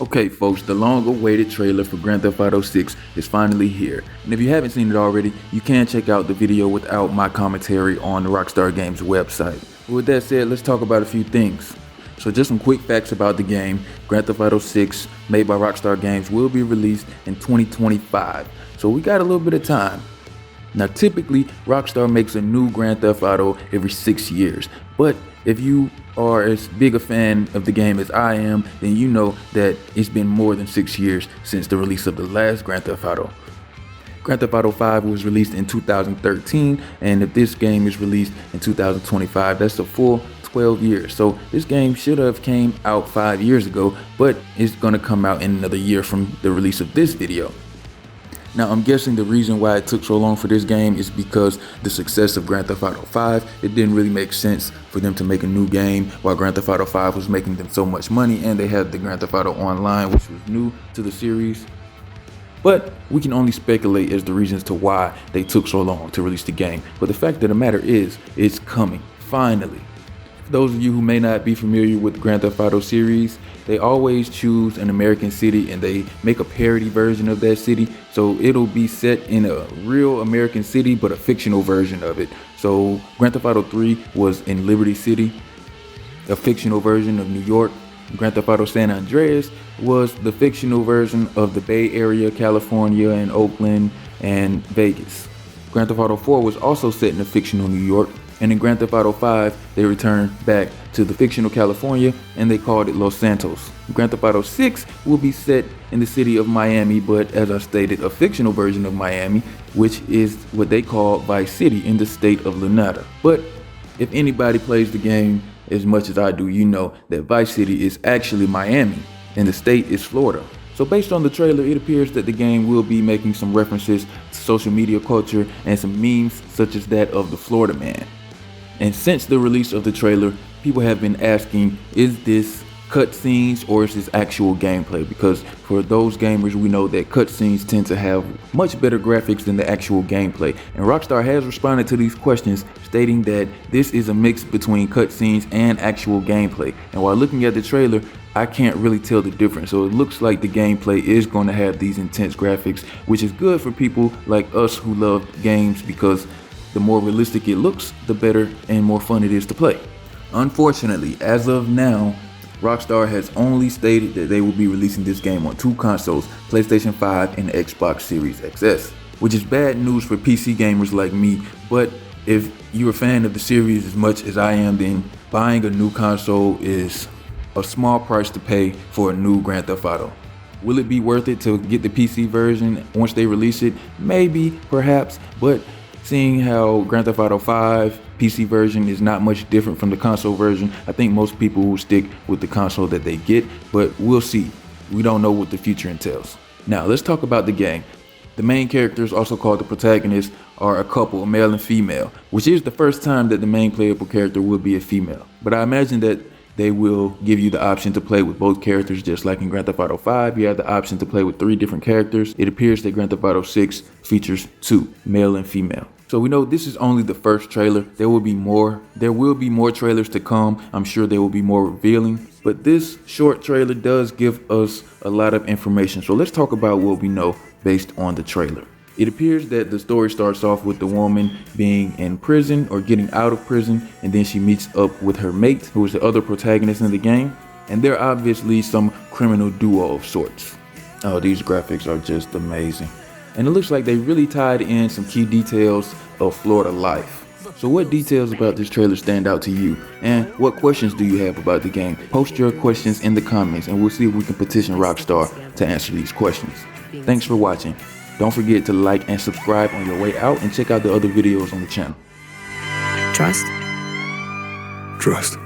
Okay folks, the long-awaited trailer for Grand Theft Auto 6 is finally here. And if you haven't seen it already, you can check out the video without my commentary on the Rockstar Games website. With that said, let's talk about a few things. So just some quick facts about the game. Grand Theft Auto 6, made by Rockstar Games, will be released in 2025. So we got a little bit of time. Now typically, Rockstar makes a new Grand Theft Auto every 6 years. But if you are as big a fan of the game as I am, then you know that it's been more than 6 years since the release of the last Grand Theft Auto. Grand Theft Auto 5 was released in 2013, and if this game is released in 2025, that's a full 12 years. So this game should have came out 5 years ago, but it's gonna come out in another year from the release of this video. Now I'm guessing the reason why it took so long for this game is because the success of Grand Theft Auto 5, it didn't really make sense for them to make a new game while Grand Theft Auto 5 was making them so much money, and they had the Grand Theft Auto Online, which was new to the series. But we can only speculate as the reasons to why they took so long to release the game. But the fact of the matter is, it's coming, finally. For those of you who may not be familiar with the Grand Theft Auto series, they always choose an American city and they make a parody version of that city. So it'll be set in a real American city, but a fictional version of it. So Grand Theft Auto 3 was in Liberty City, a fictional version of New York. Grand Theft Auto San Andreas was the fictional version of the Bay Area, California, and Oakland and Vegas. Grand Theft Auto 4 was also set in a fictional New York. And in Grand Theft Auto 5, they returned back to the fictional California and they called it Los Santos. Grand Theft Auto 6 will be set in the city of Miami, but as I stated, a fictional version of Miami, which is what they call Vice City in the state of Nevada. But if anybody plays the game as much as I do, you know that Vice City is actually Miami and the state is Florida. So based on the trailer, it appears that the game will be making some references to social media culture and some memes such as that of the Florida Man. And since the release of the trailer, people have been asking, is this cutscenes or is this actual gameplay? Because for those gamers, we know that cutscenes tend to have much better graphics than the actual gameplay. And Rockstar has responded to these questions, stating that this is a mix between cutscenes and actual gameplay. And while looking at the trailer, I can't really tell the difference. So it looks like the gameplay is going to have these intense graphics, which is good for people like us who love games, because the more realistic it looks, the better and more fun it is to play. Unfortunately, as of now, Rockstar has only stated that they will be releasing this game on two consoles, PlayStation 5 and Xbox Series XS, which is bad news for PC gamers like me. But if you're a fan of the series as much as I am, then buying a new console is a small price to pay for a new Grand Theft Auto. Will it be worth it to get the PC version once they release it? Maybe, perhaps, but seeing how Grand Theft Auto 5 PC version is not much different from the console version, I think most people will stick with the console that they get, but we'll see. We don't know what the future entails. Now, let's talk about the game. The main characters, also called the protagonists, are a couple, a male and female, which is the first time that the main playable character will be a female. But I imagine that they will give you the option to play with both characters, just like in Grand Theft Auto 5, you have the option to play with 3 different characters. It appears that Grand Theft Auto 6 features 2, male and female. So we know this is only the first trailer. There will be more trailers to come. I'm sure there will be more revealing, but this short trailer does give us a lot of information. So let's talk about what we know based on the trailer. It appears that the story starts off with the woman being in prison or getting out of prison, and then she meets up with her mate, who is the other protagonist in the game, and they're obviously some criminal duo of sorts. Oh, these graphics are just amazing. And it looks like they really tied in some key details of Florida life. So what details about this trailer stand out to you? And what questions do you have about the game? Post your questions in the comments and we'll see if we can petition Rockstar to answer these questions. Thanks for watching. Don't forget to like and subscribe on your way out and check out the other videos on the channel. Trust? Trust.